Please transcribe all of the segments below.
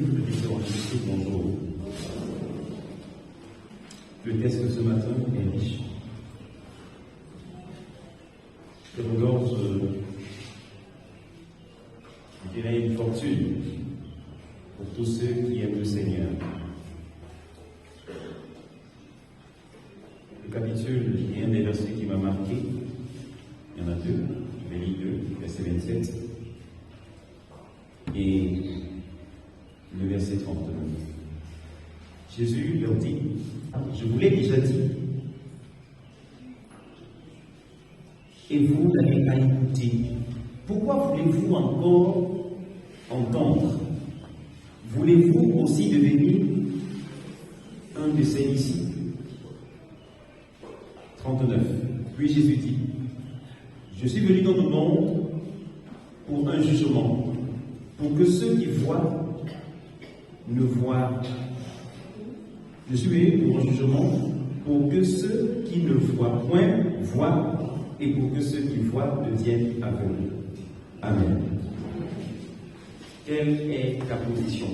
le différent Jésus, bonjour. Le texte de ce matin est riche. Il regorge, je dirais, une fortune pour tous ceux qui aiment le Seigneur. Le capitule est un des versets qui m'a marqué. Il y en a deux, je vais lire 2, verset 27 et le verset 39. Jésus leur dit, je vous l'ai déjà dit, et vous n'avez pas écouté. Pourquoi voulez-vous encore entendre? Voulez-vous aussi devenir un de ces disciples? 39. Puis Jésus dit, je suis venu dans le monde pour un jugement, pour que ceux qui voient ne voient. Je suis venu pour un jugement, pour que ceux qui ne voient point voient, et pour que ceux qui voient deviennent aveugles. Amen. Quelle est ta position?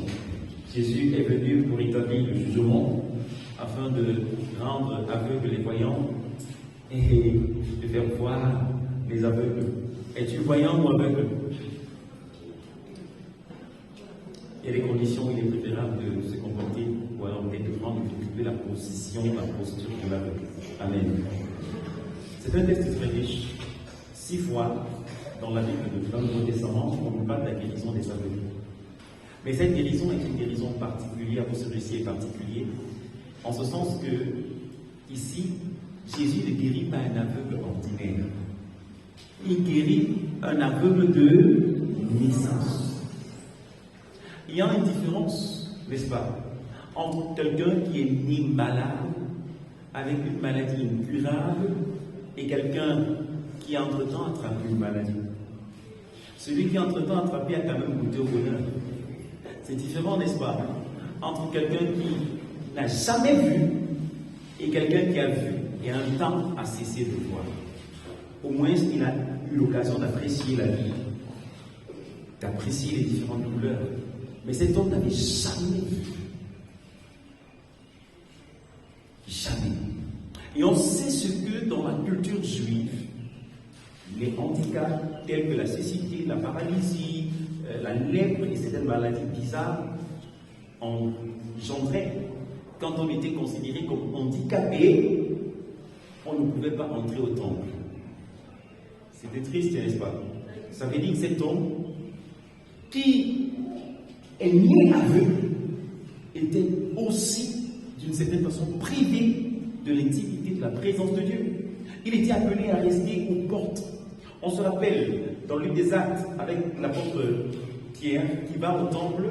Jésus est venu pour établir le jugement, afin de rendre aveugles les voyants et de faire voir les aveugles. Es-tu voyant ou aveugle? Il y a des conditions où il est préférable de se comporter, ou alors de prendre, d'occuper la position, la posture de l'aveugle. Amen. C'est un texte très riche. 6 fois dans la Bible de l'Ancien Testament, on nous parle de la guérison des aveugles. Mais cette guérison est une guérison particulière, pour celui-ci est particulier, en ce sens que, ici, Jésus ne guérit pas un aveugle ordinaire. Il guérit un aveugle de naissance. Il y a une différence, n'est-ce pas, entre quelqu'un qui est né malade, avec une maladie incurable, et quelqu'un qui entre-temps attrape une maladie. Celui qui entre-temps attrapé a quand même goûté au bonheur. C'est différent, n'est-ce pas, entre quelqu'un qui n'a jamais vu et quelqu'un qui a vu et un temps a cessé de voir. Au moins, il a eu l'occasion d'apprécier la vie, d'apprécier les différentes couleurs. Mais cet homme n'avait jamais vu. Jamais. Et on sait ce que dans la culture juive, les handicaps tels que la cécité, la paralysie, la lèpre et certaines maladies bizarres engendraient. Quand on était considéré comme handicapé, on ne pouvait pas entrer au temple. C'était triste, n'est-ce pas? Ça veut dire que cet homme qui est né aveugle était aussi, d'une certaine façon, privé de l'intimité de la présence de Dieu. Il était appelé à rester aux portes. On se rappelle dans l'une des actes avec l'apôtre Pierre qui va au temple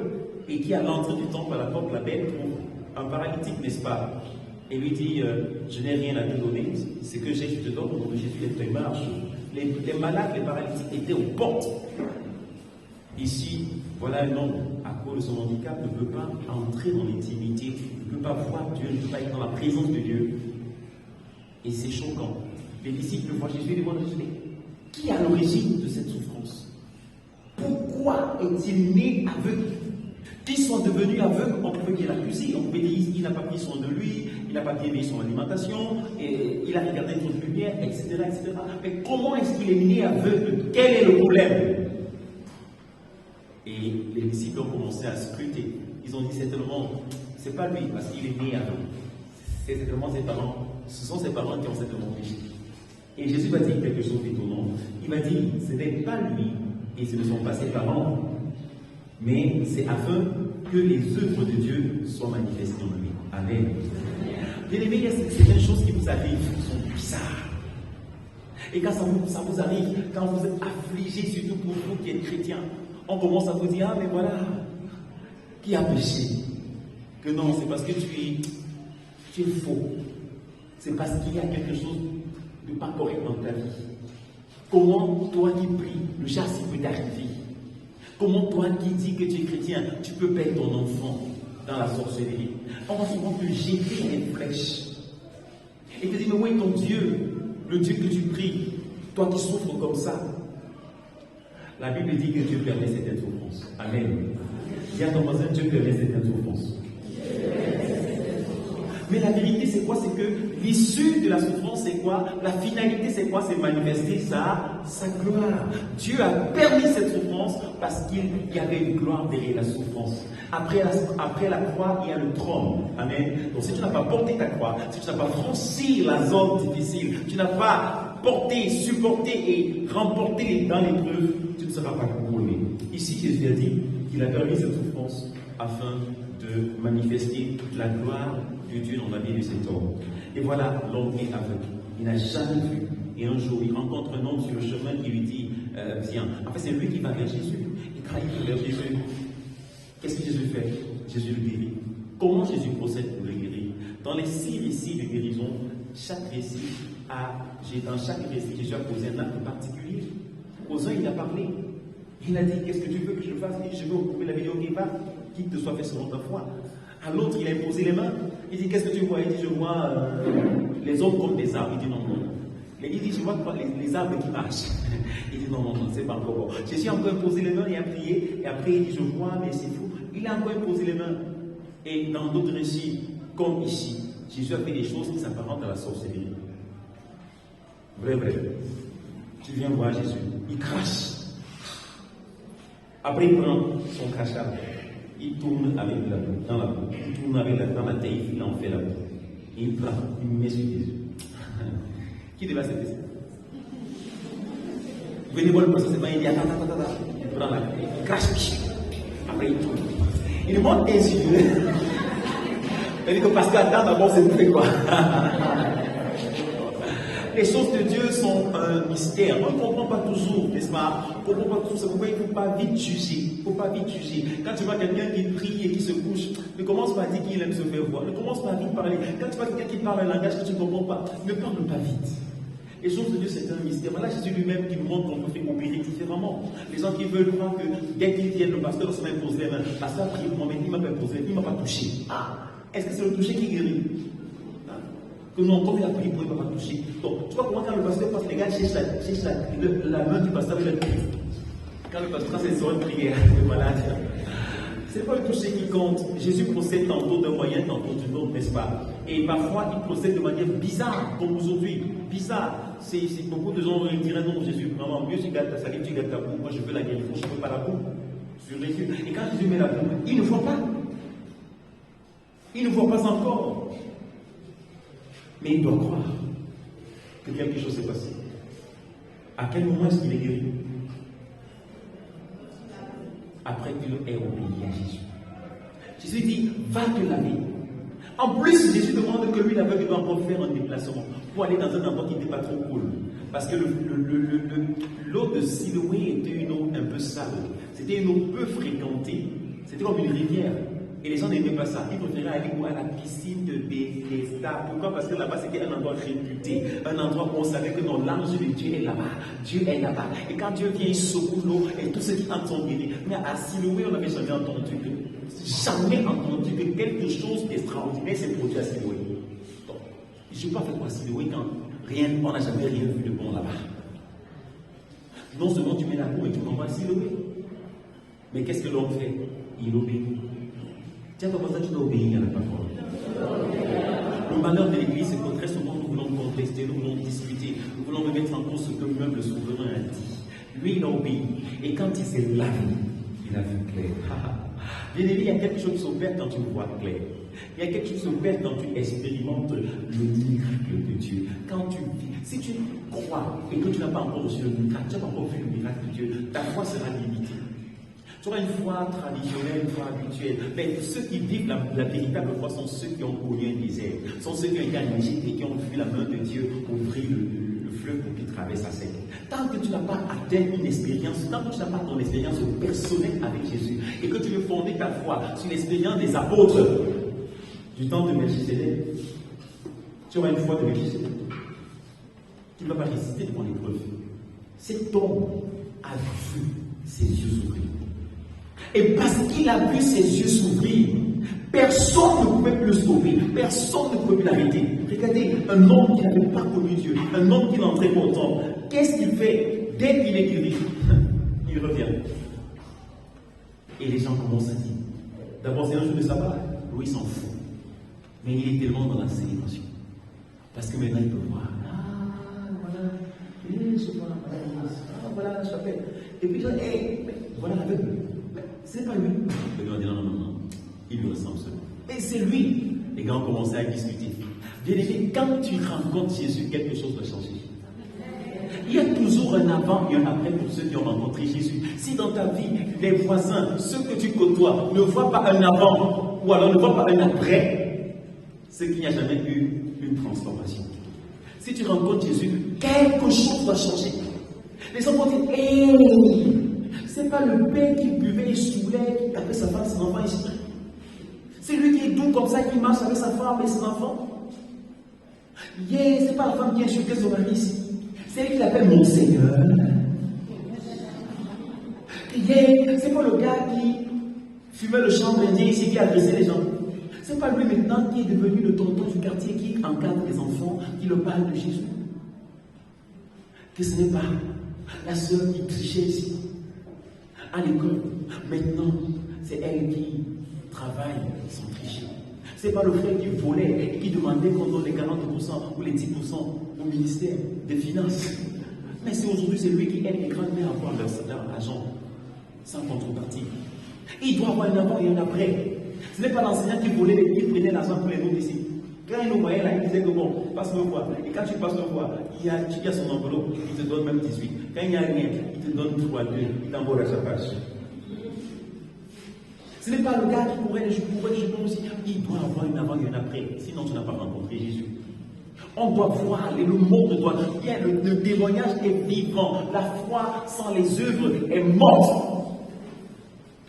et qui à l'entrée du temple à la porte la belle trouve un paralytique, n'est-ce pas? Et lui dit, je n'ai rien à te donner, ce que j'ai, je te donne, au nom de Jésus, et marche. Les malades, les paralytiques étaient aux portes. Ici, voilà un homme, à cause de son handicap, ne peut pas entrer dans l'intimité, ne peut pas voir Dieu, ne peut pas être dans la présence de Dieu. Et c'est choquant. Les disciples voient Jésus et demandent à Jésus, qui est à l'origine de cette souffrance? Pourquoi est-il né aveugle? Qu'ils soient devenus aveugles, on pouvait bien l'accuser. On pouvait dire qu'il n'a pas pris soin de lui, il n'a pas bien veillé son alimentation, et il a regardé trop de lumière, etc., etc. Mais comment est-ce qu'il est né aveugle? Quel est le problème? Et les disciples ont commencé à scruter. Ils ont dit certainement, c'est pas lui, parce qu'il est né aveugle. C'est certainement ses parents. Ce sont ses parents qui ont certainement péché. Et Jésus va dire quelque chose d'étonnant. Il va dire, ce n'est pas lui, et ce ne sont pas ses parents, mais c'est afin que les œuvres de Dieu soient manifestées en lui. Amen. Bien aimés, il y a certaines choses qui vous arrivent, qui sont bizarres. Et quand ça vous arrive, quand vous êtes affligé, surtout pour vous qui êtes chrétiens, on commence à vous dire, ah mais voilà, qui a péché? Que non, c'est parce que tu es faux. C'est parce qu'il y a quelque chose de pas correct dans ta vie. Comment toi qui pries, le châssis peut t'arriver? Comment toi qui dis que tu es chrétien, tu peux perdre ton enfant dans la sorcellerie? On va souvent te jeter une flèche. Et te dire, mais où est ton Dieu? Le Dieu que tu pries, toi qui souffres comme ça. La Bible dit que Dieu permet cette souffrance. Amen. Dis à ton voisin, Dieu permet certaines souffrances. Mais la vérité, c'est quoi? C'est que l'issue de la souffrance, c'est quoi? La finalité, c'est quoi? C'est manifester sa gloire. Dieu a permis cette souffrance parce qu'il y avait une gloire derrière la souffrance. Après la croix, il y a le trône. Amen. Donc si tu n'as pas porté ta croix, si tu n'as pas franchi la zone difficile, tu n'as pas porté, supporté et remporté dans l'épreuve, tu ne seras pas couronné. Ici, Jésus a dit qu'il a permis cette souffrance afin de manifester toute la gloire de Dieu dans la vie de cet homme. Et voilà, l'homme est aveugle. Il n'a jamais vu. Et un jour, il rencontre un homme sur le chemin qui lui dit, viens. En fait, c'est lui qui va vers Jésus. Et quand il va vers Jésus, qu'est-ce que Jésus fait? Jésus le guérit. Comment Jésus procède pour le guérir? Dans les 6 récits de guérison, dans chaque récit, Jésus a posé un acte particulier. Aux uns, il a parlé. Il a dit, qu'est-ce que tu veux que je fasse? Il dit, je veux couper la vidéo qui va, qui te soit fait selon ta foi. À l'autre, il a imposé les mains. Il dit, qu'est-ce que tu vois? Il dit, je vois les hommes comme des arbres. Il dit, non, non. Il dit, je vois les arbres qui marchent. Il dit, non, non, non, c'est pas encore bon. Jésus a encore imposé les mains et a prié. Et après, il dit, je vois, mais c'est fou. Il a encore imposé les mains. Et dans d'autres récits, comme ici, Jésus a fait des choses qui s'apparentent à la sorcellerie. Vrai. Tu viens voir Jésus. Il crache. Après, il prend son crachat. Il tourne avec la boue, dans la boue. Il tourne avec dans la terre, il en fait la boue. Et il prend, il met sur Jésus. Qui devait accepter ça? Venez voir le procès, il dit, attends. Il prend la terre, il crache. Après, il tourne. Il monte les yeux. Il dit que parce qu'attends, d'abord, c'est tout quoi. Les choses de Dieu sont un mystère. On ne comprend pas toujours, n'est-ce pas? On ne comprend pas toujours. C'est pourquoi il ne faut pas vite juger. Il ne faut pas vite juger. Quand tu vois quelqu'un qui prie et qui se couche, ne commence pas à dire qu'il aime se faire voir. Ne commence pas à vite parler. Quand tu vois quelqu'un qui parle un langage que tu ne comprends pas, ne parle pas vite. Les choses de Dieu, c'est un mystère. Voilà Jésus lui-même qui nous montre qu'on peut faire opérer différemment. Les gens qui veulent croire que dès qu'ils viennent, le pasteur se met à imposer les mains. Le pasteur a prié pour moi, mais il ne m'a pas imposé, il ne m'a pas touché. Ah, est-ce que c'est le toucher qui guérit? Que non, comme il a prié pour il ne m'a pas touché. Donc, tu vois comment quand le pasteur passe, les gars cherchent la main du pasteur, il a prié. Quand le pasteur, c'est sur une prière, le malade. Ce n'est pas le toucher qui compte. Jésus procède tantôt d'un moyen, tantôt d'une autre, n'est-ce pas? Et parfois, il procède de manière bizarre, comme aujourd'hui. Bizarre. C'est beaucoup de gens qui diraient non, Jésus, vraiment, mieux tu gardes ta salive, tu gardes ta boue. Moi, je veux la guérison, je ne veux pas la boue. Sur les yeux. Et quand Jésus met la boue, il ne voit pas. Il ne voit pas encore. Mais il doit croire que quelque chose s'est passé. À quel moment est-ce qu'il est guéri? Après qu'il ait obéi à Jésus. Jésus dit, va te laver. En plus, Jésus demande que lui, l'aveugle, doit encore faire un déplacement pour aller dans un endroit qui n'était pas trop cool. Parce que l'eau de Siloé était une eau un peu sale. C'était une eau peu fréquentée. C'était comme une rivière. Et les gens n'aimaient pas ça. Ils préféraient aller à la piscine de Bethesda. Pourquoi? Parce que là-bas, c'était un endroit réputé. Un endroit où on savait que non, l'ange de Dieu est là-bas. Dieu est là-bas. Et quand Dieu vient, il secoue l'eau et tous ceux qui entrent sont guéris. Mais à Siloé, on n'avait jamais entendu que quelque chose d'extraordinaire s'est produit à Siloé. Donc, je ne suis pas fait pour Siloé quand on n'a jamais rien vu de bon là-bas. Non seulement tu mets la boue et tu m'envoies à Siloé. Mais qu'est-ce que l'homme fait? Il obéit. Tiens, comme ça, tu dois obéir à la parole. Le malheur de l'Église, c'est que très souvent, nous voulons contester, nous voulons discuter, nous voulons remettre en cause ce que même le souverain a dit. Lui, il a obéi. Et quand il s'est lavé, il a vu clair. Bien aimé, il y a quelque chose qui s'opère quand tu vois clair. Il y a quelque chose qui s'opère quand tu expérimentes le miracle de Dieu. Quand tu vis, si tu crois et que tu n'as pas encore reçu le miracle, tu n'as pas encore vu le miracle de Dieu, ta foi sera limitée. Tu auras une foi traditionnelle, une foi habituelle. Mais ceux qui vivent la véritable foi sont ceux qui ont connu un désert, sont ceux qui ont été animés et qui ont vu la main de Dieu ouvrir le fleuve pour qu'il traverse à sec. Tant que tu n'as pas atteint une expérience, tant que tu n'as pas ton expérience personnelle avec Jésus, et que tu veux fonder ta foi sur l'expérience des apôtres du temps de Melchisedec, tu auras une foi de Melchisedec. Tu ne vas pas résister devant l'épreuve. Cet homme a vu ses yeux s'ouvrir. Et parce qu'il a vu ses yeux s'ouvrir, personne ne pouvait plus le sauver, personne ne pouvait plus l'arrêter. Regardez, un homme qui n'avait pas connu Dieu, un homme qui n'entrait pas au temple, qu'est-ce qu'il fait? Dès qu'il est guéri, il revient. Et les gens commencent à dire, D'abord, c'est un jour de sabbat. Lui, il s'en fout. Mais il est tellement dans la célébration. Parce que maintenant, il peut voir. Ah, voilà. Voilà la chapelle. Et puis, voilà l'aveugle. C'est pas lui. Le gars dit non. Il lui ressemble seulement. Et c'est lui. Les gars ont commencé à discuter. Bien aimé, quand tu rencontres Jésus, quelque chose va changer. Il y a toujours un avant et un après pour ceux qui ont rencontré Jésus. Si dans ta vie, les voisins, ceux que tu côtoies, ne voient pas un avant, ou alors ne voient pas un après, c'est qu'il n'y a jamais eu une transformation. Si tu rencontres Jésus, quelque chose va changer. Les gens vont dire, hey, c'est pas le père qui buvait, il saoulait, qui tapait sa femme, ses enfants ici. C'est lui qui est doux comme ça, qui marche avec sa femme et ses enfants. Yeah, c'est pas la femme qui insultait son mari ici. C'est elle qui l'appelle mon Seigneur. Yeah, c'est pas le gars qui fumait le champ indien ici, qui agressait les gens. C'est pas lui maintenant qui est devenu le tonton du quartier qui encadre les enfants, qui leur parle de Jésus. Que ce n'est pas la sœur qui trichait ici, à l'école. Maintenant, c'est elle qui travaille sans tricher. Ce n'est pas le frère qui volait et qui demandait qu'on donne les 40% ou les 10% au ministère des Finances. Mais c'est aujourd'hui, c'est lui qui aide les grands-mères à avoir leur argent sans contrepartie. Il doit avoir un avant et un après. Ce n'est pas l'enseignant qui volait et qui prenait l'argent pour les autres ici. Quand il nous voyait là, il disait que bon, passe le voir. Et quand tu passes le voir, il y a son enveloppe, il te donne même 18. Quand il n'y a rien, il te donne 3, 2, il t'envoie la chapage. Ce n'est pas le gars qui courait les jupons aussi. Il doit avoir une avant et une après. Sinon, tu n'as pas rencontré Jésus. On doit voir, le monde doit bien, le témoignage est vivant. La foi sans les œuvres est morte.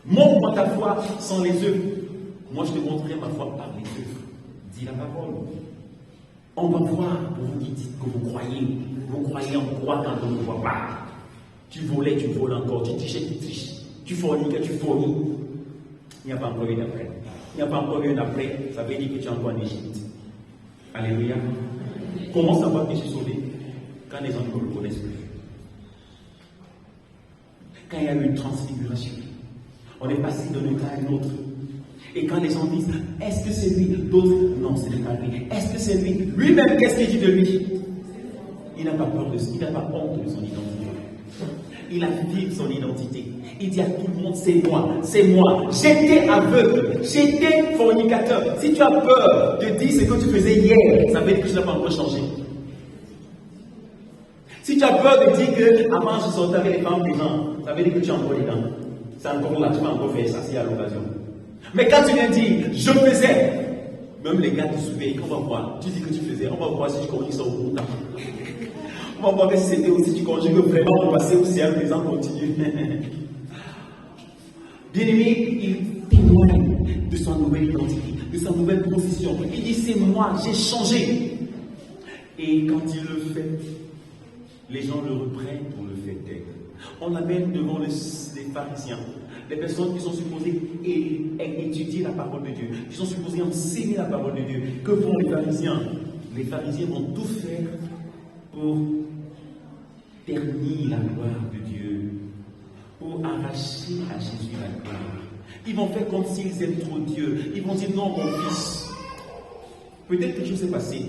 Montre-moi ta foi sans les œuvres. Moi, je te montrerai ma foi par les œuvres. Dis la parole. On va voir pour vous qui dites que vous croyez. Vous croyez en quoi quand on ne voit pas? Tu volais, tu voles encore. Tu trichais, tu triches. Tu forniques, tu forniques. Il n'y a pas encore une après. Il n'y a pas encore une après. Ça veut dire que tu es encore en Égypte. Alléluia. Comment savoir que je suis sauvé? Quand les gens ne me reconnaissent plus. Quand il y a eu une transfiguration. On est passé d'un état à un autre. Et quand les gens disent, est-ce que c'est lui? D'autres, non, ce n'est pas lui. Est-ce que c'est lui? Lui-même, qu'est-ce qu'il dit de lui? Il n'a pas peur de ça, il n'a pas honte de son identité. Il affirme son identité. Il dit à tout le monde, c'est moi, c'est moi. J'étais aveugle, j'étais fornicateur. Si tu as peur de dire ce que tu faisais hier, ça veut dire que tu n'as pas encore changé. Si tu as peur de dire que avant je sortais avec les femmes des gens, ça veut dire que tu es encore dedans. C'est encore là, tu vas encore faire ça s'il y a l'occasion. Mais quand tu viens dire, je faisais, même les gars te surveillent, on va voir. Tu dis que tu faisais, on va voir si tu conjugues ça au bout. On va voir si c'était aussi, tu conjugues vraiment au passé ou si à présent continue. Bien-aimé, il témoigne de son nouvelle identité, de sa nouvelle position. Il dit, c'est moi, j'ai changé. Et quand il le fait, les gens le reprennent pour le fait d'être. On l'amène devant les pharisiens. Les personnes qui sont supposées étudier la parole de Dieu, qui sont supposées enseigner la parole de Dieu. Que font les pharisiens? Les pharisiens vont tout faire pour ternir la gloire de Dieu, pour arracher à Jésus la gloire. Ils vont faire comme s'ils aiment trop Dieu. Ils vont dire non, mon fils. Peut-être quelque chose s'est passé,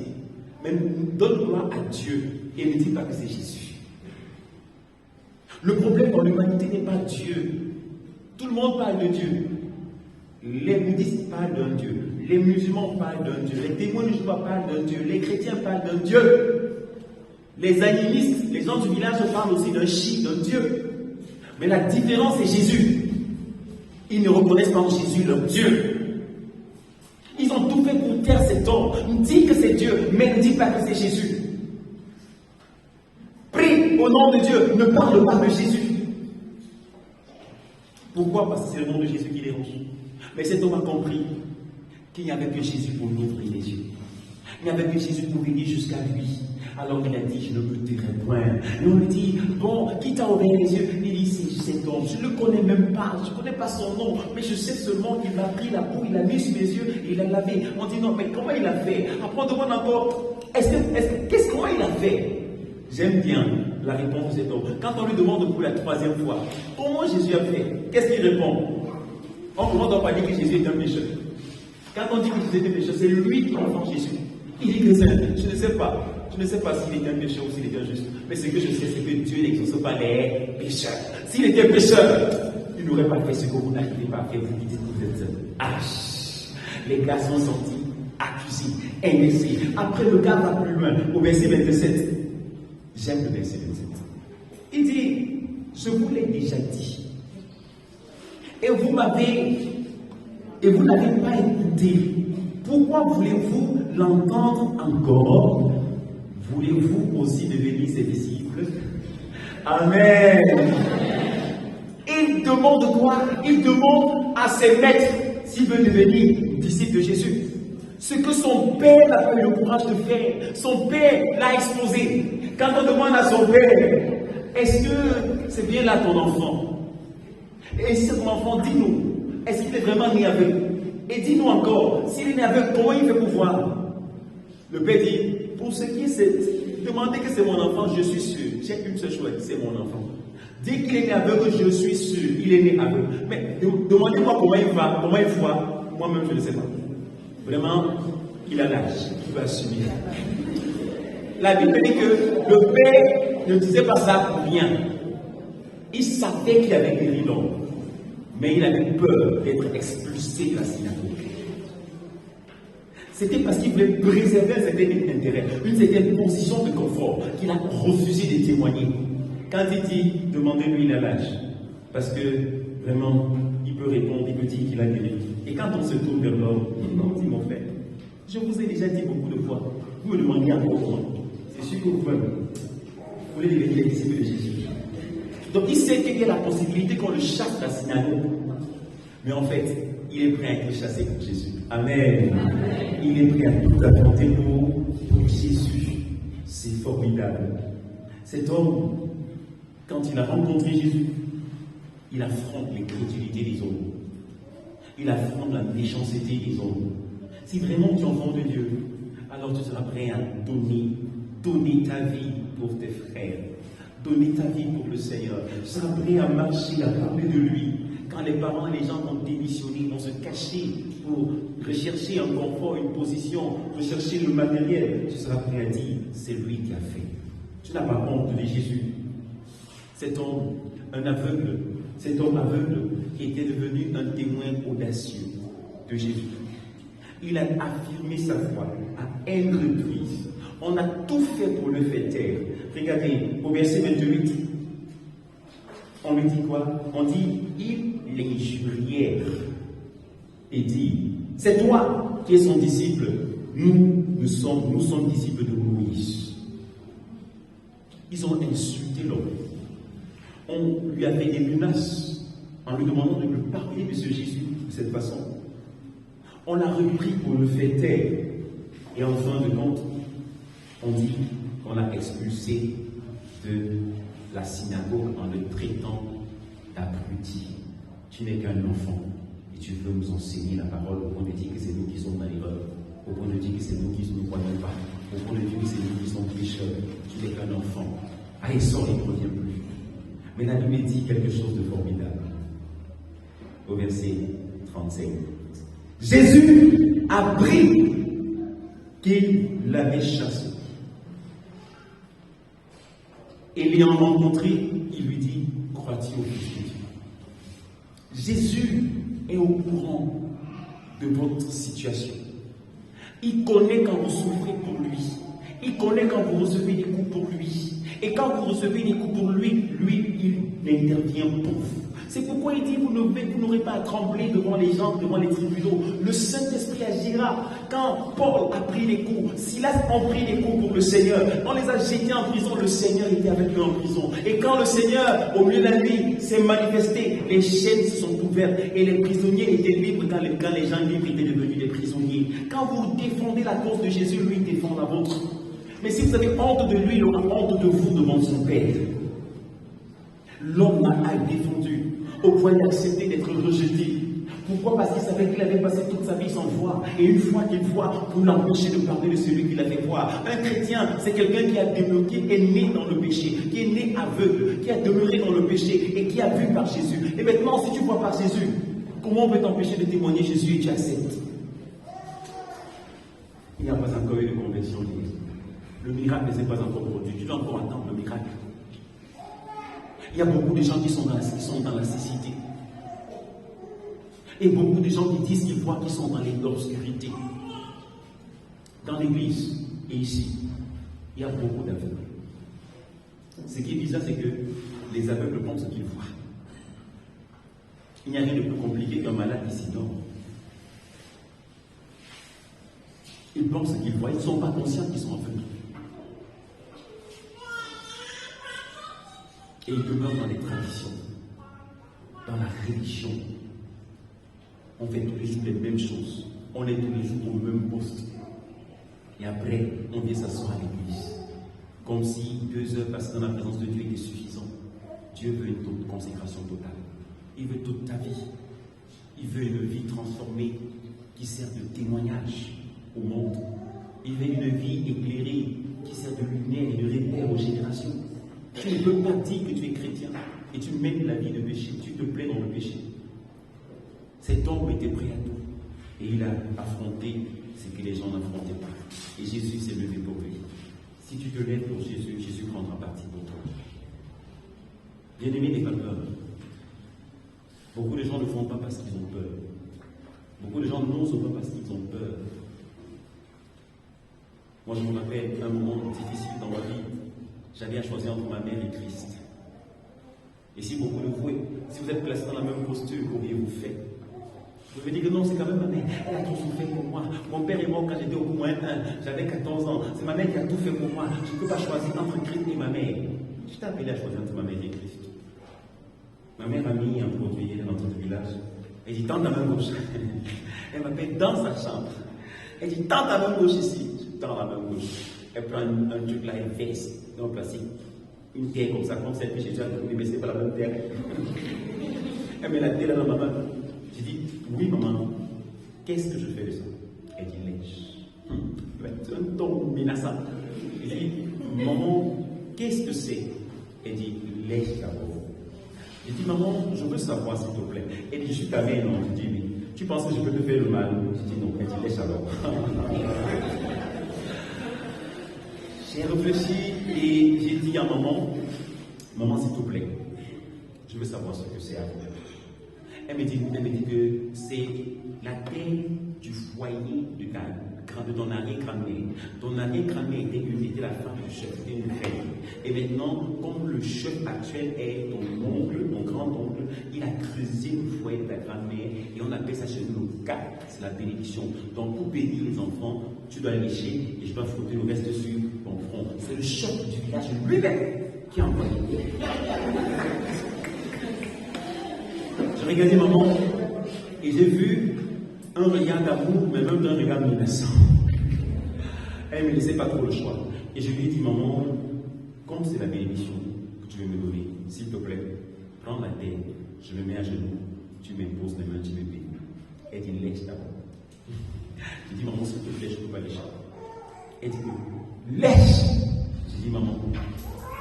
mais donne gloire à Dieu et ne dis pas que c'est Jésus. Le problème dans l'humanité n'est pas Dieu. Tout le monde parle de Dieu. Les bouddhistes parlent d'un Dieu. Les musulmans parlent d'un Dieu. Les témoins de Jéhovah parlent d'un Dieu. Les chrétiens parlent d'un Dieu. Les animistes, les gens du village parlent aussi d'un chi, d'un Dieu. Mais la différence c'est Jésus. Ils ne reconnaissent pas en Jésus leur Dieu. Ils ont tout fait pour taire cet homme. Ils disent que c'est Dieu, mais ne disent pas que c'est Jésus. Prie au nom de Dieu, ne parle pas de Jésus. Pourquoi? Parce que c'est le nom de Jésus qui dérange. Mais cet homme a compris qu'il n'y avait que Jésus pour nous ouvrir les yeux. Il n'y avait que Jésus pour venir jusqu'à lui. Alors il a dit, je ne me tairai point. Et on lui dit, bon, qui t'a ouvert les yeux? Il dit, c'est cet homme. Je ne le connais même pas. Je ne connais pas son nom. Mais je sais seulement qu'il m'a pris la boue, il a mis sur mes yeux et il a lavé. On dit, non, mais comment il a fait? Après, on demande encore, comment il a fait? J'aime bien la réponse de cet homme. Quand on lui demande pour la troisième fois, comment Jésus a fait? Qu'est-ce qu'il répond? On commence par dire que Jésus est un pécheur. Quand on dit que Jésus est un pécheur, c'est lui qui enfant Jésus. Il dit que c'est je ne sais pas. Je ne sais pas s'il était un pécheur ou s'il était un juste. Mais ce que je sais, c'est que Dieu n'exauce pas les pécheurs. S'il était pécheur, il n'aurait pas fait ce que vous n'arrivez pas à faire. Vous dites que vous êtes H. Les gars sont sortis, accusés, indécis. Après, le gars va plus loin, au verset 27. J'aime le verset 27. Il dit, je vous l'ai déjà dit. Et vous l'avez pas écouté. Pourquoi voulez-vous l'entendre encore? Voulez-vous aussi devenir ses disciples? Amen. Il demande quoi? Il demande à ses maîtres s'il veut devenir disciple de Jésus. Ce que son père n'a pas eu le courage de faire, son père l'a exposé. Quand on demande à son père, est-ce que c'est bien là ton enfant? Et si c'est ton enfant, dis-nous, est-ce qu'il est vraiment né aveugle? Et dis-nous encore, s'il est né aveugle, comment il fait pour voir? Le père dit, pour ce qui est, demandez que c'est mon enfant, je suis sûr. J'ai une seule chose, c'est mon enfant. Dès qu'il est né aveugle, je suis sûr, il est né aveugle. Mais demandez-moi comment il va, comment il voit, moi-même je ne sais pas. Vraiment, il a l'âge, il va assumer. La Bible dit que le père ne disait pas ça pour rien. Il savait qu'il avait guéri l'homme, mais il avait peur d'être expulsé de la synagogue. C'était parce qu'il voulait préserver un certain intérêt, une certaine position de confort, qu'il a refusé de témoigner. Quand il dit, demandez-lui, il a l'âge. Parce que, vraiment, il peut répondre, il peut dire qu'il a guéri. Et quand on se tourne vers l'homme, il dit, mon frère, je vous ai déjà dit beaucoup de fois, vous me demandez encore comment. C'est sûr que vous voulez devenir les disciples de Jésus. Donc il sait qu'il y a la possibilité qu'on le chasse de la synagogue. Mais en fait, il est prêt à être chassé pour Jésus. Amen. Amen. Il est prêt à tout affronter pour Jésus. C'est formidable. Cet homme, quand il a rencontré Jésus, il affronte l'incrédulité des hommes. Il affronte la méchanceté des hommes. Si vraiment tu es enfant de Dieu, alors tu seras prêt à donner ta vie pour tes frères. Donner ta vie pour le Seigneur. Tu seras prêt à marcher, à parler de lui. Quand les parents, les gens vont démissionner, vont se cacher pour rechercher un confort, une position, rechercher le matériel, tu seras prêt à dire, c'est lui qui a fait. Tu n'as pas honte de Jésus. Cet homme, cet homme aveugle qui était devenu un témoin audacieux de Jésus. Il a affirmé sa foi à une reprise. On a tout fait pour le faire taire. Regardez, au verset 28, on lui dit quoi? On dit, ils l'injurièrent et dit, c'est toi qui es son disciple, nous sommes disciples de Moïse. Ils ont insulté l'homme. On lui a fait des menaces en lui demandant de lui parler de ce Jésus de cette façon. On l'a repris pour le faire taire. Et en fin de compte, on dit qu'on l'a expulsé de la synagogue en le traitant d'abruti. Tu n'es qu'un enfant et tu veux nous enseigner la parole au point de dire que c'est nous qui sommes dans l'erreur, au point de dire que c'est nous qui ne croyons pas, au point de dire que c'est nous qui sommes pécheurs. Tu n'es qu'un enfant. Allez, sors, il ne revient plus. Mais la Bible dit quelque chose de formidable. Au verset 35. Jésus a appris qu'il l'avait chassé. Et l'ayant rencontré, il lui dit, crois-tu au Fils de Dieu? Jésus est au courant de votre situation. Il connaît quand vous souffrez pour lui. Il connaît quand vous recevez des coups pour lui. Et quand vous recevez des coups pour lui, il intervient pour vous. C'est pourquoi il dit, vous n'aurez pas à trembler devant les gens, devant les tribunaux. Le Saint-Esprit agira. Quand Paul a pris les coups, Silas a pris les coups pour le Seigneur. On les a jetés en prison, le Seigneur était avec eux en prison. Et quand le Seigneur, au milieu de la nuit, s'est manifesté, les chaînes se sont ouvertes et les prisonniers étaient libres quand les gens libres étaient devenus des prisonniers. Quand vous défendez la cause de Jésus, lui défend la vôtre. Mais si vous avez honte de lui, il aura honte de vous devant son Père. L'homme a défendu au point d'accepter d'être rejeté. Pourquoi? Parce qu'il savait qu'il avait passé toute sa vie sans voir. Et une fois qu'il voit, pour l'empêcher de parler de celui qui l'a fait voir. Un chrétien, c'est quelqu'un qui est né dans le péché, qui est né aveugle, qui a demeuré dans le péché et qui a vu par Jésus. Et maintenant, si tu vois par Jésus, Comment on peut t'empêcher de témoigner Jésus et tu acceptes? Il n'y a pas encore eu de conversion. Le miracle ne s'est pas encore produit. Tu dois encore attendre le miracle. Il y a beaucoup de gens qui sont dans la cécité. Et beaucoup de gens qui disent qu'ils voient qu'ils sont dans l'obscurité. Dans l'église et ici, il y a beaucoup d'aveugles. Ce qui est bizarre, c'est que les aveugles pensent qu'ils voient. Il n'y a rien de plus compliqué qu'un malade qui s'y dort. Ils pensent qu'ils voient, ils ne sont pas conscients qu'ils sont aveugles. Et ils demeurent dans les traditions, dans la religion. On fait tous les jours les mêmes choses. On est tous les jours au même poste. Et après, on vient s'asseoir à l'église. Comme si 2 heures passées dans la présence de Dieu était suffisant. Dieu veut une consécration totale. Il veut toute ta vie. Il veut une vie transformée qui sert de témoignage au monde. Il veut une vie éclairée qui sert de lumière et de repère aux générations. Tu ne peux pas dire que tu es chrétien et tu mènes la vie de péché. Tu te plais dans le péché. Cet homme était prêt à tout. Et il a affronté ce que les gens n'affrontaient pas. Et Jésus s'est levé pour lui. Si tu te lèves pour Jésus, Jésus prendra parti pour toi. Bien-aimé, n'aie pas peur. Beaucoup de gens ne font pas parce qu'ils ont peur. Beaucoup de gens n'osent pas parce qu'ils ont peur. Moi, je me rappelle un moment difficile dans ma vie. J'avais à choisir entre ma mère et Christ. Et si beaucoup de vous, si vous êtes placé dans la même posture, qu'auriez-vous fait? Vous pouvez dire que non, c'est quand même ma mère. Elle a tout souffert pour moi. Mon père est mort quand j'étais au moins 1. J'avais 14 ans. C'est ma mère qui a tout fait pour moi. Je ne peux pas choisir entre Christ et ma mère. Je t'ai appelé à choisir entre ma mère et Christ. Ma mère a mis un produit dans notre village. Elle dit, tends ta main gauche. Elle m'appelle dans sa chambre. Elle dit, tends ta main gauche ici. Je tends la main gauche. Elle prend un truc là, elle verse dans le plastique. Une terre comme ça, comme celle que j'ai déjà trouvée, mais ce n'est pas la même terre. Elle met la terre dans ma main. J'ai dit, oui maman, qu'est-ce que je fais de ça? Elle dit, lèche. C'est un ton menaçant. J'ai dit, maman, qu'est-ce que c'est? Elle dit, lèche d'abord. J'ai dit, maman, je veux savoir s'il te plaît. Elle dit, je suis ta mère, non? Je dis, oui. Tu penses que je peux te faire le mal? Je dis, non. Elle dit, lèche alors. J'ai réfléchi et j'ai dit à maman, maman, s'il te plaît, je veux savoir ce que c'est à vous. Elle me dit que c'est la terre du foyer de ton arrière-grand-mère. Ton arrière-grand-mère était la femme du chef, c'était une reine. Et maintenant, comme le chef actuel est ton oncle, ton grand-oncle, il a creusé le foyer de ta grand-mère et on appelle ça chez nous le cas, c'est la bénédiction. Donc pour bénir les enfants, tu dois lécher et je dois frotter le reste sur ton front. C'est le chef du village lui-même qui a envoyé. J'ai regardé maman et j'ai vu un regard d'amour, mais même un regard menaçant. Elle ne me laissait pas trop le choix. Et je lui ai dit, maman, comme c'est la bénédiction que tu veux me donner, s'il te plaît, prends la terre, je me mets à genoux, tu m'imposes les mains, tu me bénis. Elle dit, lèche d'abord. J'ai dit, maman, s'il te plaît, je ne peux pas lécher. Elle dit, lèche. J'ai dit, maman,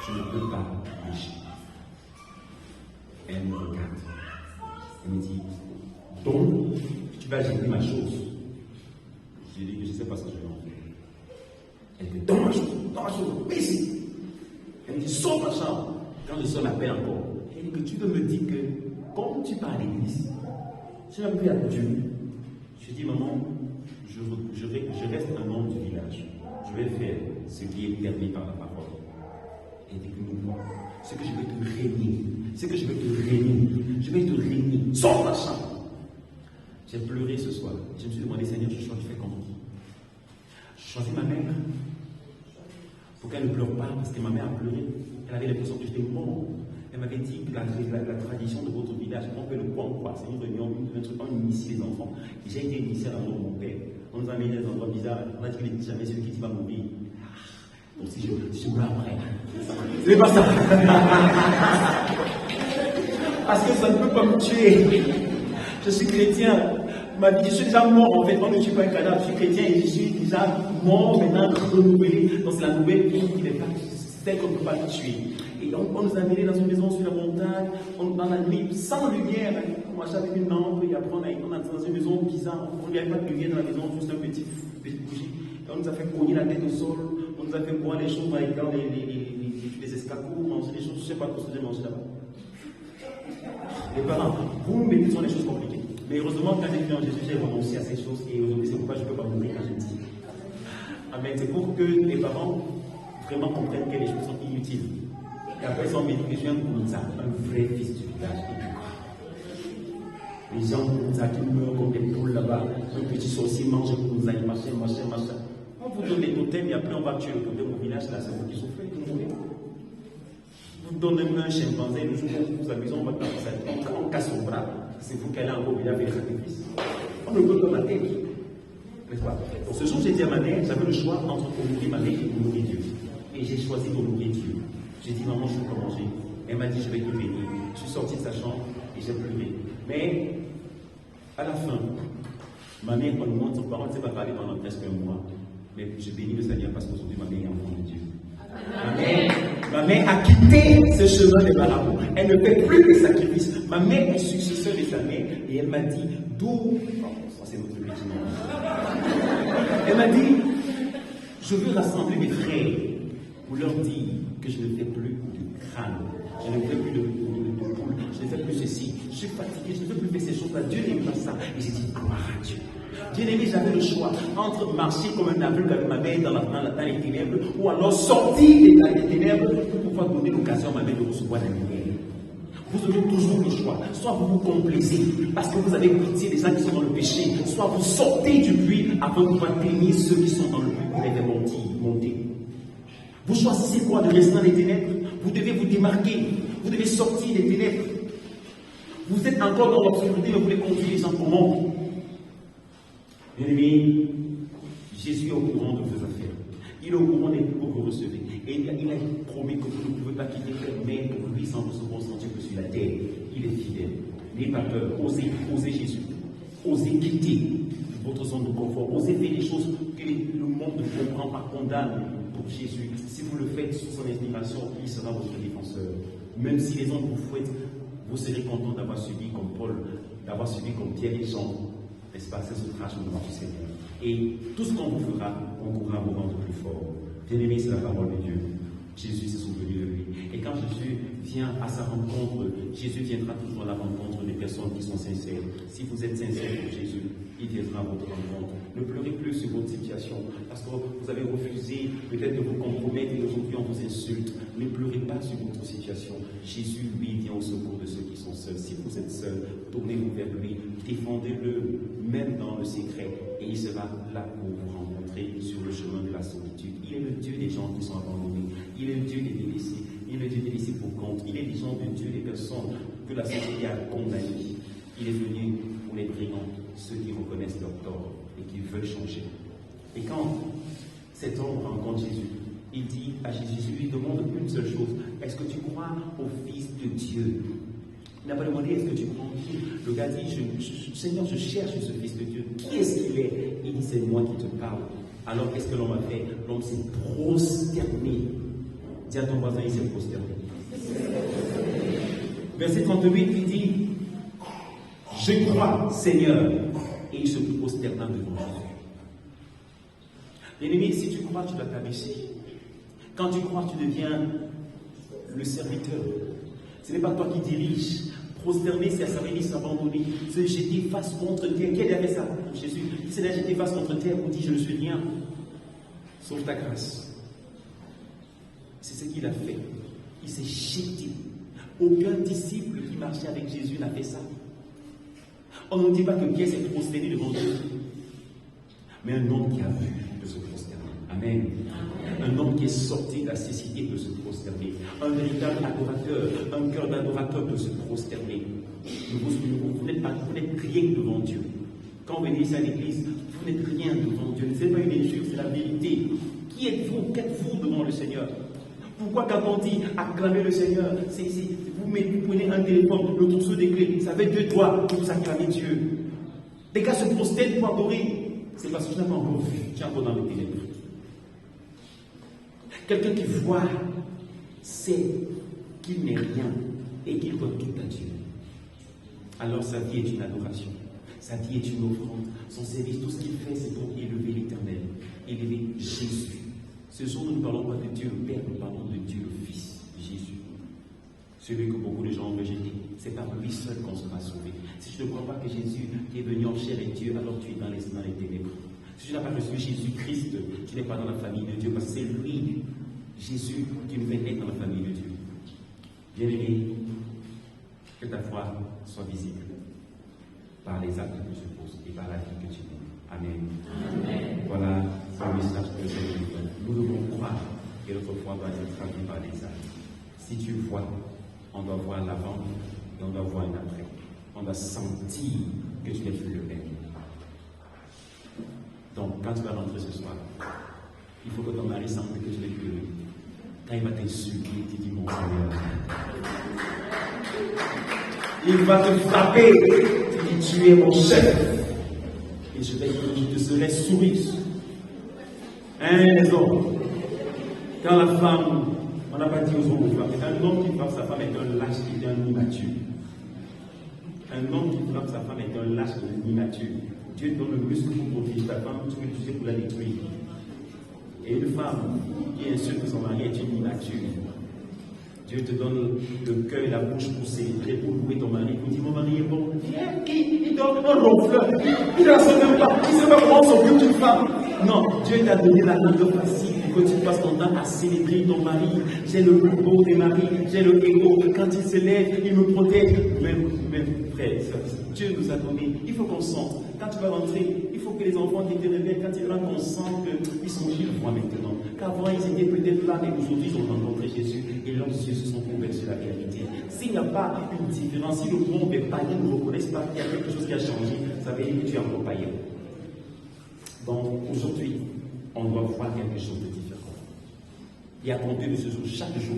je ne peux pas lécher. Elle me regarde. Elle me dit, donc, tu vas gêner ma chose. J'ai dit que je ne sais pas ce que je vais en faire. Elle dit, donne ma chose, mais ici. Elle me dit, sors ma chambre. Quand je sors, m'appelle encore. Elle dit que tu veux me dire que, comme tu pars à l'église, tu n'as plus à Dieu. Je dis, maman, je reste un homme du village. Je vais faire ce qui est permis par la parole. Elle dit que non, ce que je vais te régner, je vais te régner. Sors ma chambre. J'ai pleuré ce soir. Je me suis demandé, Seigneur, je fais comment? Je choisis ma mère. Pour qu'elle ne pleure pas, parce que ma mère a pleuré. Elle avait l'impression que j'étais mort. Elle m'avait dit que la tradition de votre village, on fait le point quoi. C'est une réunion, un truc, on initie les enfants. Et j'ai été initié à la mort de mon père. On nous a mis dans des endroits bizarres. On a dit qu'il n'est jamais celui qui va mourir. Donc si je meurs après. C'est pas ça. Parce que ça ne peut pas me tuer. Je suis chrétien. Ma vie, je suis déjà mort en fait. On ne tue pas un cadavre. Je suis chrétien et je suis déjà mort, maintenant renouvelé. Donc c'est la nouvelle vie qui n'est pas celle qu'on ne peut pas tuer. Et on nous a amenés dans une maison sur la montagne, dans la nuit, sans lumière. On marchait avec une lampe, et après on est dans une maison bizarre. On n'y avait pas de lumière dans la maison, juste un petit bougie. Et on nous a fait cogner la tête au sol, on nous a fait boire des choses dans les escargots, manger des choses, je ne sais pas ce que j'ai mangé là-bas. Les parents, vous me mettez sur les choses compliquées. Mais heureusement, quand j'ai vu en Jésus, j'ai renoncé à ces choses et aujourd'hui, c'est pourquoi je ne peux pas mourir quand je dis. Amen. C'est pour que les parents vraiment comprennent que les choses sont inutiles. Et après, ils ont mis les gens comme ça, un vrai fils du village. Les gens comme ça qui meurent comme des poules là-bas, un petit sorcier mange comme ça, il marche. On vous donne les totems et après on va tuer le totem au village, là, c'est vous qui souffrez, vous voulez. Vous donnez un chimpanzé, le jour où vous vous amusez, on va faire ça, on casse son bras, c'est vous qui allez en village avec le sacrifice. On ne peut pas mater. N'est-ce pas? Donc ce jour, j'ai dit à ma mère, j'avais le choix entre honorer ma mère et honorer Dieu. Et j'ai choisi d'honorer Dieu. J'ai dit, maman, je ne peux pas manger. Elle m'a dit, je vais te bénir. Je suis sorti de sa chambre et j'ai pleuré. Mais, à la fin, ma mère, quand nous montre, on ne s'est pas parlé pendant presque un mois. Mais je bénis le Seigneur parce qu'aujourd'hui, ma mère est enfant de Dieu. Amen. Ma mère a quitté ce chemin des marabouts. Elle ne fait plus de sacrifices. Ma mère est successeur de sa mère et elle m'a dit, d'où. Ça, c'est notre petit nom. Elle m'a dit, je veux rassembler mes frères pour leur dire que je ne fais plus de crâne, je ne fais plus de poule, je ne fais plus ceci, je suis fatigué, je ne veux plus faire ces choses-là. Dieu n'aime pas ça. Et j'ai dit, gloire à Dieu. Bien aimé, j'avais le choix entre marcher comme un aveugle avec ma mère dans les ténèbres ou alors sortir des ténèbres pour pouvoir donner l'occasion à ma mère de recevoir la lumière. Vous avez toujours le choix. Soit vous vous complaisez parce que vous avez pitié des gens qui sont dans le péché, soit vous sortez du puits afin de pouvoir bénir ceux qui sont dans le puits pour les faire monter. Vous choisissez quoi? De rester dans les ténèbres? Vous devez vous démarquer. Vous devez sortir des ténèbres. Vous êtes encore dans l'obscurité, mais vous voulez conduire les gens comment? Bien aimé, Jésus est au courant de vos affaires. Il est au courant des cours que vous recevez. Et il a promis que vous ne pouvez pas quitter votre mère pour lui sans vous consentir que sur la terre. Il est fidèle. N'ayez pas peur. Osez Jésus. Osez quitter votre zone de confort. Osez faire des choses que le monde ne comprend pas, condamne pour Jésus. Si vous le faites sous son inspiration, il sera votre défenseur. Même si les hommes vous fouettent, vous serez content d'avoir subi comme Paul, d'avoir subi comme Pierre et Jean. N'est-ce pas? C'est ce trash devant du Seigneur. Et tout ce qu'on vous fera, on pourra vous rendre plus fort. Bien-aimé, c'est la parole de Dieu. Jésus s'est souvenu de lui. Et quand Jésus vient à sa rencontre, Jésus viendra toujours à la rencontre des personnes qui sont sincères. Si vous êtes sincère pour Jésus, il viendra à votre rencontre. Ne pleurez plus sur votre situation, parce que vous avez refusé peut-être de vous compromettre et aujourd'hui on vous insulte. Ne pleurez pas sur votre situation. Jésus, lui, vient au secours de ceux qui sont seuls. Si vous êtes seuls, tournez-vous vers lui, défendez-le, même dans le secret, et il sera là pour vous rencontrer sur le chemin de la solitude. Il est le Dieu des gens qui sont abandonnés. Il est le Dieu des délaissés. Il est le Dieu des laissés pour compte. Il est des gens de Dieu, des personnes que la société a condamnées. Il est venu pour les brillants, ceux qui reconnaissent leur tort et qui veulent changer. Et quand cet homme rencontre Jésus, il dit à Jésus, il lui demande une seule chose: est-ce que tu crois au Fils de Dieu? Il n'a pas demandé est-ce que tu crois en Dieu. Le gars dit, Seigneur, je cherche ce Fils de Dieu. Qui est-ce qu'il est? Il dit, c'est moi qui te parle. Alors qu'est-ce que l'homme a fait? L'homme s'est prosterné. Dis à ton voisin, il s'est prosterné. Verset 38, il dit, je crois, Seigneur. Et il se prosterna devant Jésus. Bien-aimé, si tu crois, tu dois t'abaisser. Quand tu crois, tu deviens le serviteur. Ce n'est pas toi qui dirige. Prosterner, c'est s'arrêter, s'abandonner, se jeter face contre terre. Quel avait ça pour Jésus? Il s'est jeté face contre terre pour dire, je ne suis rien, sauf ta grâce. C'est ce qu'il a fait. Il s'est jeté. Aucun disciple qui marchait avec Jésus n'a fait ça. On ne dit pas que Pierre s'est prosterné devant Jésus, mais un homme qui a vu de se prosterner. Amen. Un homme qui est sorti de la cécité de se prosterner. Un véritable adorateur, un cœur d'adorateur de se prosterner. Vous n'êtes rien devant Dieu. Quand vous venez ici à l'église, vous n'êtes rien devant Dieu. Ce n'est pas une injure, c'est la vérité. Qui êtes-vous? Qu'êtes-vous devant le Seigneur? Pourquoi quand on dit acclamer le Seigneur, vous prenez un téléphone, le trousseau des clés, ça fait 2 doigts pour vous acclamer Dieu. Les gars se prosternent pour adorer. C'est parce que tu n'as pas encore vu, tu es encore dans les ténèbres. Quelqu'un qui voit sait qu'il n'est rien et qu'il doit tout à Dieu. Alors sa vie est une adoration, sa vie est une offrande, son service, tout ce qu'il fait, c'est pour élever l'Éternel, élever Jésus. Ce jour où nous ne parlons pas de Dieu le Père, nous parlons de Dieu le Fils, Jésus. Celui que beaucoup de gens ont rejeté, c'est par lui seul qu'on sera sauvé. Si tu ne crois pas que Jésus est venu en chair et Dieu, alors tu es dans les ténèbres. Si tu n'as pas reçu Jésus-Christ, tu n'es pas dans la famille de Dieu, parce que c'est lui, Jésus, qui nous fait naître dans la famille de Dieu. Bien-aimé, que ta foi soit visible par les actes que tu poses et par la vie que tu mènes. Amen. Amen. Voilà le message que je vous donne. Nous devons croire que notre foi doit être traduite par les actes. Si tu vois, on doit voir l'avant et on doit voir l'après. On doit sentir que tu n'es plus le même. Donc, quand tu vas rentrer ce soir, il faut que ton mari sente que tu n'es plus le même. Quand il va t'insulter, tu dis mon Seigneur. Il va te frapper, tu dis tu es mon chef. Et je te serai soumise. Les hommes, quand la femme, on n'a pas dit aux hommes de frapper, un homme qui frappe sa femme est un lâche et un immature. Un homme qui frappe sa femme est un lâche et un immature. Dieu donne le muscle pour protéger ta femme, tu veux l'utiliser pour la détruire. Et une femme qui insulte son mari est une immature. Dieu te donne le cœur et la bouche pour célébrer, pour louer ton mari, pour dire mon mari est bon. Il donne un ronfleur. Il ne sait même pas. Il ne sait pas comment s'occupe d'une femme. Non, Dieu t'a donné la langue facile pour que tu passes ton temps à célébrer ton mari. J'ai le plus beau des maris, j'ai le héros. Quand il se lève, il me protège. Même frère, Dieu nous a donné. Il faut qu'on sente. Quand tu vas rentrer, il faut que les enfants qui te réveillent, quand ils rentrent, qu'on sente qu'ils sont chez moi maintenant. Qu'avant, ils étaient peut-être là, mais aujourd'hui, ils ont rencontré Jésus et leurs yeux se sont ouverts sur la réalité. S'il n'y a pas une différence, si le monde est païen ne reconnaissent pas qu'il y a quelque chose qui a changé, ça veut dire que tu es encore païen. Donc, aujourd'hui, on doit voir quelque chose de différent. Et à compter de ce jour, chaque jour,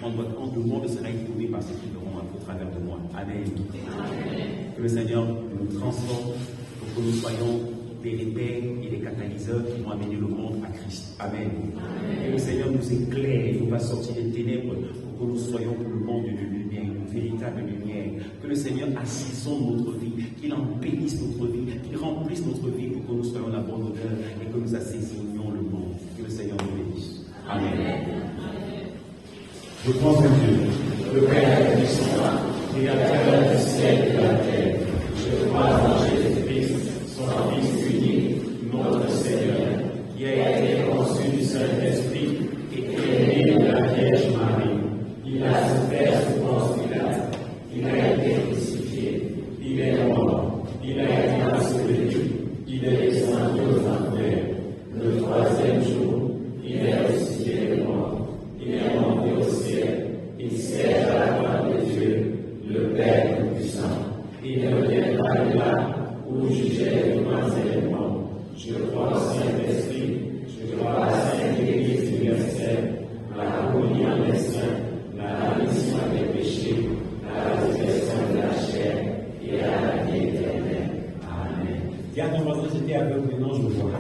le monde sera étonné par ce qu'ils feront au travers de moi. Amen. Amen. Que le Seigneur nous transforme pour que nous soyons des repères et des catalyseurs qui vont amener le monde à Christ. Amen. Amen. Que le Seigneur nous éclaire et nous va sortir des ténèbres pour que nous soyons pour le monde de lumière, une véritable lumière. Que le Seigneur assaisonne notre vie, qu'il en bénisse notre vie, qu'il remplisse notre vie pour que nous soyons la bonne odeur et que nous assaisonnions le monde. Que le Seigneur nous bénisse. Amen. Je crois en Dieu, le Père puissant, créateur du ciel et de la terre. Je crois en Jésus-Christ, son Fils unique, notre Seigneur, qui a été conçu du Saint-Esprit et élevé de la Vierge Marie. Il a souffert sous Ponce Pilate, il a été crucifié, il est mort, il a été enseveli, il est descendu aux enfers. Le troisième jour, il est ressuscité de mort, il est monté au ciel, il siège à la droite de Dieu, le Père Tout-Puissant. Il reviendra de là où juger les vivants et les morts. Je crois au Saint-Esprit, je crois à la Sainte Église universelle, à la communion des saints, la rémission des péchés, à la résurrection de la chair et à la vie éternelle. Amen. Dis à ton voisin, j'étais aveugle, maintenant je vois.